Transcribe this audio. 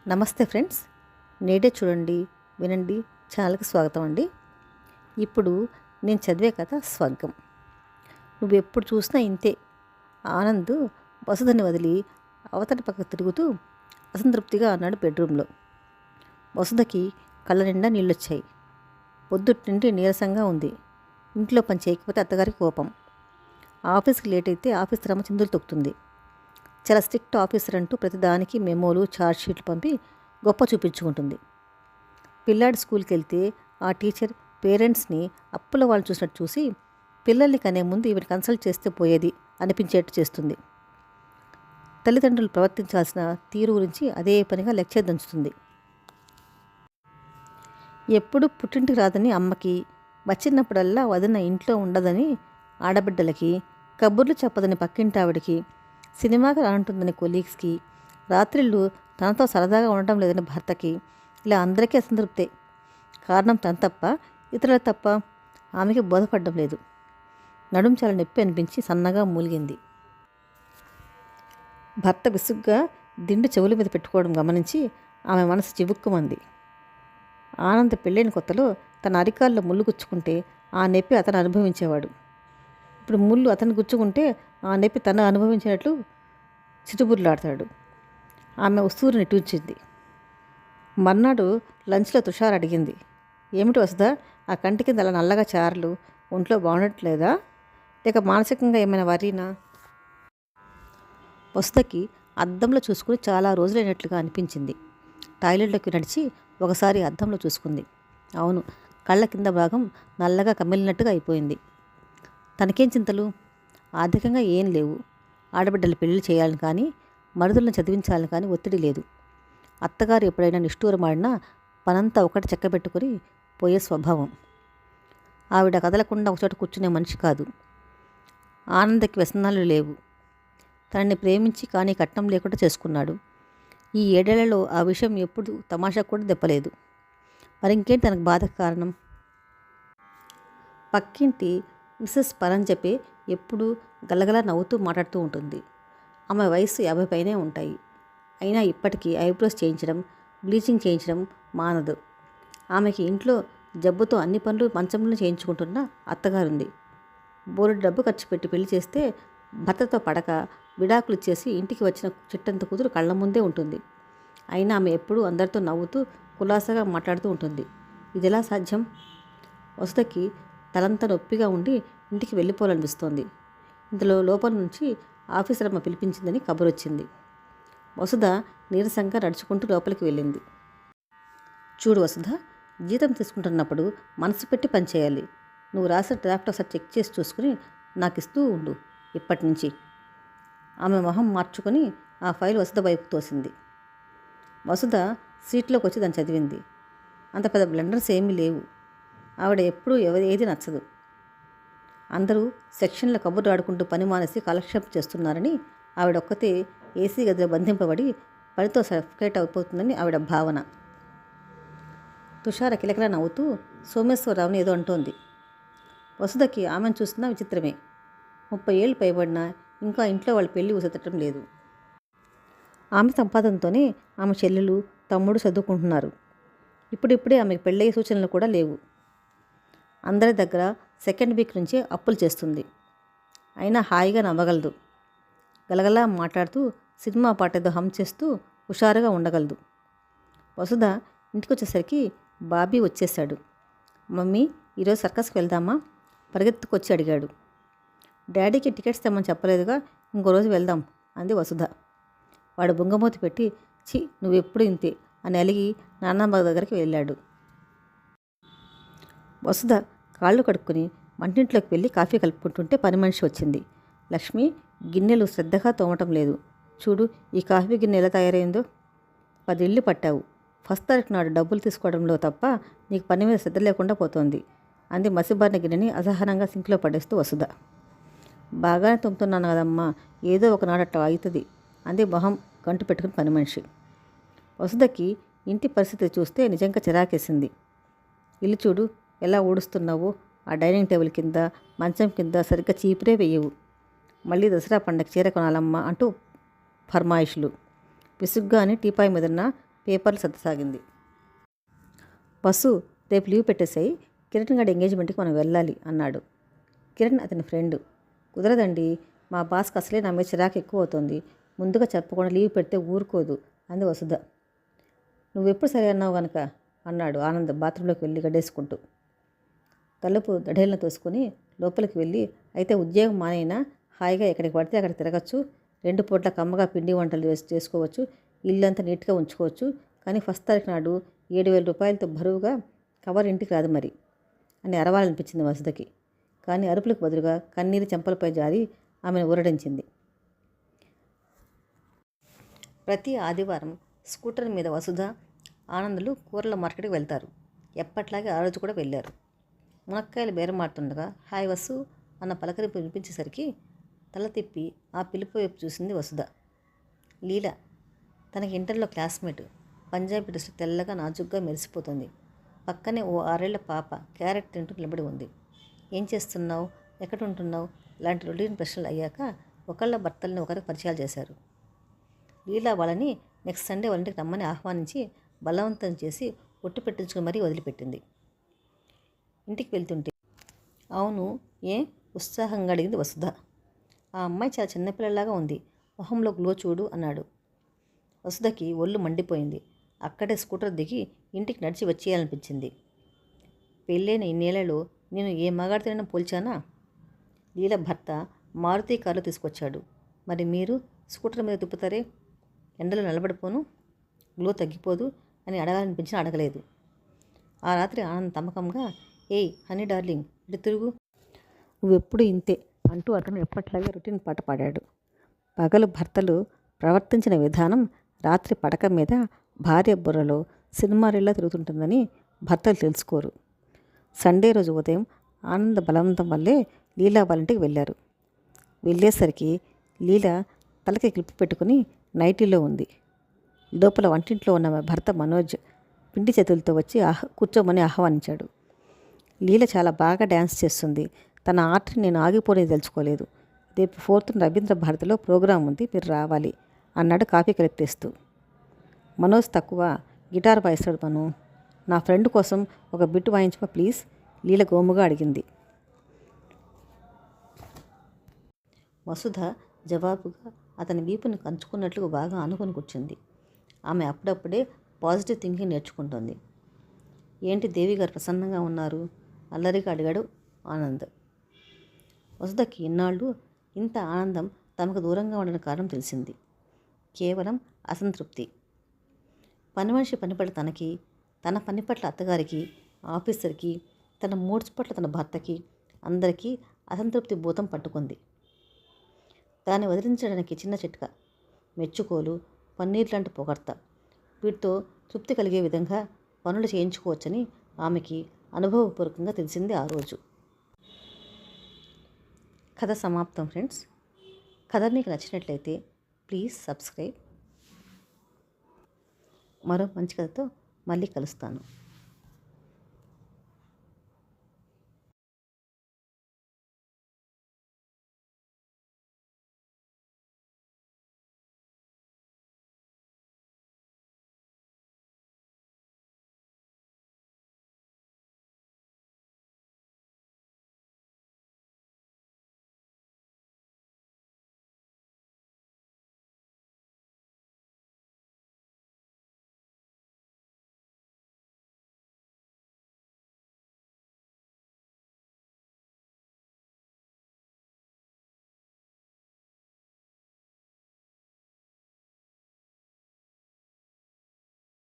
నమస్తే ఫ్రెండ్స్, నేడే చూడండి వినండి ఛానల్కి స్వాగతం అండి. ఇప్పుడు నేను చదివే కథ స్వర్గం. నువ్వు ఎప్పుడు చూసినా ఇంతే. ఆనంద్ వసుధని వదిలి అవతలి పక్క తిరుగుతూ అసంతృప్తిగా అన్నాడు బెడ్రూమ్లో. వసుధకి కళ్ళ నిండా నీళ్ళొచ్చాయి. పొద్దుటి నుండి నీరసంగా ఉంది. ఇంట్లో పని చేయకపోతే అత్తగారికి కోపం. ఆఫీస్కి లేట్ అయితే ఆఫీస్ రమ్మ చిందులు తొక్కుతుంది. చాలా స్ట్రిక్ట్ ఆఫీసర్ అంటూ ప్రతిదానికి మెమోలు ఛార్జ్ షీట్లు పంపి గొప్ప చూపించుకుంటుంది. పిల్లాడి స్కూల్కి వెళ్తే ఆ టీచర్ పేరెంట్స్ని అప్పుల వాళ్ళు చూసినట్టు చూసి పిల్లల్ని కనే ముందు ఈవిని కన్సల్ట్ చేస్తే పోయేది అనిపించేట్టు చేస్తుంది. తల్లిదండ్రులు ప్రవర్తించాల్సిన తీరు గురించి అదే పనిగా లెక్చర్ దంచుతుంది. ఎప్పుడు పుట్టింటికి రాదని అమ్మకి, వచ్చినప్పుడల్లా వదిన ఇంట్లో ఉండదని ఆడబిడ్డలకి, కబుర్లు చెప్పదని పక్కింటావిడికి, సినిమాకి రానుంటుందని కొలీగ్స్కి, రాత్రిళ్ళు తనతో సరదాగా ఉండటం లేదని భర్తకి, ఇలా అందరికీ అసంతృప్తే. కారణం తన తప్ప, ఇతరుల తప్ప ఆమెకి బోధపడడం లేదు. నడుం చాలా నొప్పి అనిపించి సన్నగా మూలిగింది. భర్త విసుగ్గా దిండు చెవుల మీద పెట్టుకోవడం గమనించి ఆమె మనసు చివుక్కుమంది. ఆనంద్ పెళ్ళైన కొత్తలో తన అరికాల్లో ముళ్ళు గుచ్చుకుంటే ఆ నొప్పి అతను అనుభవించేవాడు. ఇప్పుడు ముళ్ళు అతను గుచ్చుకుంటే ఆ నొప్పి తను అనుభవించినట్లు చిటుబుర్లాడతాడు. ఆమె ఉస్తూరు నిట్టూర్చింది. మర్నాడు లంచ్లో తుషార్ అడిగింది, ఏమిటి వసుదా, ఆ కంటి కింద అలా నల్లగా చారలు, ఒంట్లో బాగుండట్లేదా, లేక మానసికంగా ఏమైనా వరీనా? వసుదకి అద్దంలో చూసుకుని చాలా రోజులైనట్లుగా అనిపించింది. టాయిలెట్లోకి నడిచి ఒకసారి అద్దంలో చూసుకుంది. అవును, కళ్ళ కింద భాగం నల్లగా కమిలినట్టుగా అయిపోయింది. తనకేం చింతలు? ఆర్థికంగా ఏం లేవు. ఆడబిడ్డలు పెళ్లి చేయాలని కానీ, మరుదులను చదివించాలని కానీ ఒత్తిడి లేదు. అత్తగారు ఎప్పుడైనా నిష్ఠూరమాడినా పనంతా ఒకటి చెక్కబెట్టుకొని పోయే స్వభావం. ఆవిడ కదలకుండా ఒకచోట కూర్చునే మనిషి కాదు. ఆనందకి వ్యసనాలు లేవు. తనని ప్రేమించి కానీ కట్నం లేకుండా చేసుకున్నాడు. ఈ 7 ఏళ్లలో ఆ విషయం ఎప్పుడు తమాషా కూడా దెప్పలేదు. మరింకేం తనకు బాధకు కారణం? పక్కింటి మిసెస్ పరంజపే ఎప్పుడూ గలగలా నవ్వుతూ మాట్లాడుతూ ఉంటుంది. ఆమె వయసు 50 పైనే ఉంటాయి. అయినా ఇప్పటికీ ఐబ్రోస్ చేయించడం, బ్లీచింగ్ చేయించడం మానదు. ఆమెకి ఇంట్లో జబ్బుతో అన్ని పనులు మంచంలో చేయించుకుంటున్న అత్తగారుంది. బోలెడు డబ్బు ఖర్చు పెట్టి పెళ్లి చేస్తే భర్తతో పడక విడాకులు ఇచ్చేసి ఇంటికి వచ్చిన చిట్టంత కూతురు కళ్ళ ముందే ఉంటుంది. అయినా ఆమె ఎప్పుడూ అందరితో నవ్వుతూ కులాసాగా మాట్లాడుతూ ఉంటుంది. ఇదెలా సాధ్యం? వసుదకి తలంతా నొప్పిగా ఉండి ఇంటికి వెళ్ళిపోవాలనిపిస్తోంది. ఇందులో లోపల నుంచి ఆఫీసర్ అమ్మ పిలిపించిందని కబురు వచ్చింది. వసుధ నీరసంగా నడుచుకుంటూ లోపలికి వెళ్ళింది. చూడు వసుధ, జీతం తీసుకుంటున్నప్పుడు మనసు పెట్టి పనిచేయాలి. నువ్వు రాసిన డ్రాఫ్ట్ ఒకసారి చెక్ చేసి చూసుకుని నాకు ఇస్తూ ఉండు ఇప్పటి నుంచి. ఆమె మొహం మార్చుకొని ఆ ఫైల్ వసుధ వైపు తోసింది. వసుధ సీట్లోకి వచ్చి దాన్ని చదివింది. అంత పెద్ద బ్లండర్స్ ఏమీ లేవు. ఆవిడ ఎప్పుడూ ఏది నచ్చదు. అందరూ సెక్షన్లో కబుర్లు ఆడుకుంటూ పని మానేసి కాలక్షేపం చేస్తున్నారని, ఆవిడ ఒక్కతే ఏసీ గదిలో బంధింపబడి పనితో సఫికేట్ అయిపోతుందని ఆవిడ భావన. తుషార కిలకిలా నవ్వుతూ సోమేశ్వరరావుని ఏదో అంటోంది. వసుధకి ఆమెను చూస్తున్నా విచిత్రమే. 30 ఏళ్ళు పైబడినా ఇంకా ఇంట్లో వాళ్ళ పెళ్లి ఊసెత్తడం లేదు. ఆమె సంపాదనతోనే ఆమె చెల్లెలు, తమ్ముడు చదువుకుంటున్నారు. ఇప్పుడిప్పుడే ఆమెకు పెళ్ళయ్యే సూచనలు కూడా లేవు. అందరి దగ్గర సెకండ్ వీక్ నుంచే అప్పులు చేస్తుంది. అయినా హాయిగా నవ్వగలదు. గలగలా మాట్లాడుతూ సినిమా పాట ఏదో హమ్ చేస్తూ హుషారుగా ఉండగలదు. వసుధ ఇంటికి వచ్చేసరికి బాబీ వచ్చేశాడు. మమ్మీ, ఈరోజు సర్కస్కి వెళ్దామా? పరిగెత్తుకొచ్చి అడిగాడు. డాడీకి టికెట్స్ తెమ్మని చెప్పలేదుగా, ఇంకో రోజు వెళ్దాం అంది వసుధ. వాడు బుంగమూతి పెట్టి, ఛీ నువ్వెప్పుడు ఇంతే అని అలిగి నాన్నమ్మ దగ్గరికి వెళ్ళాడు. వసుధ కాళ్ళు కడుక్కొని వంటింట్లోకి వెళ్ళి కాఫీ కలుపుకుంటుంటే పని మనిషి వచ్చింది. లక్ష్మి, గిన్నెలు శ్రద్ధగా తోమటం లేదు. చూడు ఈ కాఫీ గిన్నె ఎలా తయారైందో. 10 ఇళ్ళు పట్టావు. ఫస్ట్ తారీఖు నాడు డబ్బులు తీసుకోవడంలో తప్ప నీకు పని మీద శ్రద్ధ లేకుండా పోతోంది అంది మసిబారిన గిన్నెని అసహనంగా సింక్లో పడేస్తూ వసుధ. బాగానే తోముతున్నాను కదమ్మా, ఏదో ఒకనాడు అట్లా అవుతుంది అంది మొహం గంటు పెట్టుకుని పని మనిషి. వసుధకి ఇంటి పరిస్థితి చూస్తే నిజంగా చిరాకేసింది. ఇల్లు చూడు ఎలా ఊడుస్తున్నావో. ఆ డైనింగ్ టేబుల్ కింద, మంచం కింద సరిగ్గా చీపురే వేయవు. మళ్ళీ దసరా పండగ చీర కొనాలమ్మా అంటూ ఫర్మాయిషులు. విసుగ్గా అని టీపాయ్ మీదన్న పేపర్లు సర్దసాగింది. వసు, రేపు లీవ్ పెట్టేసాయి, కిరణ్ గడి ఎంగేజ్మెంట్కి మనం వెళ్ళాలి అన్నాడు. కిరణ్ అతని ఫ్రెండ్. కుదరదండి, మా బాస్కి అసలే నా మీద చిరాకు ఎక్కువ అవుతుంది. ముందుగా చెప్పకుండా లీవ్ పెడితే ఊరుకోదు అంది వసుధ. నువ్వెప్పుడు సరే అన్నావు గనక అన్నాడు ఆనంద్ బాత్రూంలోకి వెళ్ళి గడ్డేసుకుంటూ. తలుపు దఢేలను తోసుకొని లోపలికి వెళ్ళి, అయితే ఉద్యోగం మానైనా హాయిగా ఎక్కడికి పడితే అక్కడ తిరగచ్చు, 2 పూట్ల కమ్మగా పిండి వంటలు చేసుకోవచ్చు, ఇల్లంతా నీట్గా ఉంచుకోవచ్చు. కానీ ఫస్ట్ తారీఖు నాడు 7,000 రూపాయలతో బరువుగా కవర్ ఇంటికి రాదు మరి అని అరవాలనిపించింది వసుధకి. కానీ అరుపులకు బదులుగా కన్నీరు చెంపలపై జారి ఆమెను ఊరడించింది. ప్రతి ఆదివారం స్కూటర్ మీద వసుధ, ఆనందులు కూరల మార్కెట్కి వెళ్తారు. ఎప్పట్లాగే ఆ రోజు కూడా వెళ్ళారు. మునక్కాయలు బేరమాడుతుండగా హాయ్ వసు అన్న పలకరింపు వినిపించేసరికి తల తిప్పి ఆ పిలుపు వైపు చూసింది వసుధ. లీల, తనకి ఇంటర్లో క్లాస్మేట్, పంజాబీ డ్రెస్ తెల్లగా నాజుగ్గా మెరిసిపోతుంది. పక్కనే ఓ 6 ఏళ్ల పాప క్యారెట్ తింటూ నిలబడి ఉంది. ఏం చేస్తున్నావు, ఎక్కడ ఉంటున్నావు లాంటి రొటీన్ ప్రశ్నలు అయ్యాక ఒకళ్ళ భర్తల్ని ఒకరికి పరిచయాలు చేశారు. లీలా వాళ్ళని నెక్స్ట్ సండే వాళ్ళ ఇంటికి రమ్మని ఆహ్వానించి బలవంతం చేసి ఒట్టు పెట్టించుకుని మరీ వదిలిపెట్టింది. ఇంటికి వెళ్తుంటే, అవును ఏ ఉత్సాహంగా అడిగింది వసుధ. ఆ అమ్మాయి చాలా చిన్నపిల్లలాగా ఉంది, మొహంలో గ్లో చూడు అన్నాడు. వసుధకి ఒళ్ళు మండిపోయింది. అక్కడే స్కూటర్ దిగి ఇంటికి నడిచి వచ్చేయాలనిపించింది. పెళ్ళైన ఇన్నేళ్లలో నేను ఏ మగాడితోనైనా పోల్చానా? లీల భర్త మారుతి కారులో తీసుకొచ్చాడు. మరి మీరు స్కూటర్ మీద తిప్పుతారే, ఎండలో నిలబడిపోను, గ్లో తగ్గిపోదు అని అడగాలనిపించినా అడగలేదు. ఆ రాత్రి ఆనంద్ తమకంగా, ఏయ్ హనీ డార్లింగ్, ఇటు తిరుగు, నువ్వెప్పుడు ఇంతే అంటూ అతను ఎప్పట్లాగే రొటీన్ పాట పాడాడు. పగలు భర్తలు ప్రవర్తించిన విధానం రాత్రి పడక మీద భార్య బుర్రలో సినిమా రీల్లా తిరుగుతుంటుందని భర్తలు తెలుసుకోరు. సండే రోజు ఉదయం ఆనంద బలవంతం వల్లే లీలా వాళ్ళ ఇంటికి వెళ్ళారు. వెళ్ళేసరికి లీల తలకి క్లిప్ పెట్టుకుని నైటీలో ఉంది. లోపల వంటింట్లో ఉన్న భర్త మనోజ్ పిండి చేతులతో వచ్చి కూర్చోమని ఆహ్వానించాడు. లీల చాలా బాగా డ్యాన్స్ చేస్తుంది, తన ఆర్ట్ని నేను ఆగిపోనేది తెలుసుకోలేదు. రేపు 4th రవీంద్ర భారతిలో ప్రోగ్రాం ఉంది, మీరు రావాలి అన్నాడు కాఫీ కలిపేస్తూ. మనోజ్ తక్కువ గిటార్ వాయిస్తాడు మను, నా ఫ్రెండ్ కోసం ఒక బిట్ వాయించమా ప్లీజ్, లీల గోముగా అడిగింది. వసుధ జవాబుగా అతని వీపుని కంచుకున్నట్లు బాగా ఆనుకొని కూర్చుంది. ఆమె అప్పుడప్పుడే పాజిటివ్ థింకింగ్ నేర్చుకుంటోంది. ఏంటి దేవి గారు ప్రసన్నంగా ఉన్నారు, అల్లరిగా అడిగాడు ఆనంద్. వసుధకి ఇన్నాళ్ళు ఇంత ఆనందం తమకు దూరంగా ఉండని కారణం తెలిసింది. కేవలం అసంతృప్తి. పని మనిషి పనిపట్ల తనకి, తన పని పట్ల అత్తగారికి, ఆఫీసర్కి, తన మూడ్స్ పట్ల తన భర్తకి, అందరికీ అసంతృప్తి భూతం పట్టుకుంది. దాన్ని వదిలించడానికి చిన్న చిట్కా, మెచ్చుకోలు, పన్నీర్ లాంటి పొగడ్త, వీటితో తృప్తి కలిగే విధంగా పనులు చేయించుకోవచ్చని ఆమెకి అనుభవపూర్వకంగా తెలిసింది ఆ రోజు. కథ సమాప్తం ఫ్రెండ్స్. కథ మీకు నచ్చినట్లయితే ప్లీజ్ సబ్స్క్రైబ్. మరో మంచి కథతో మళ్ళీ కలుస్తాను.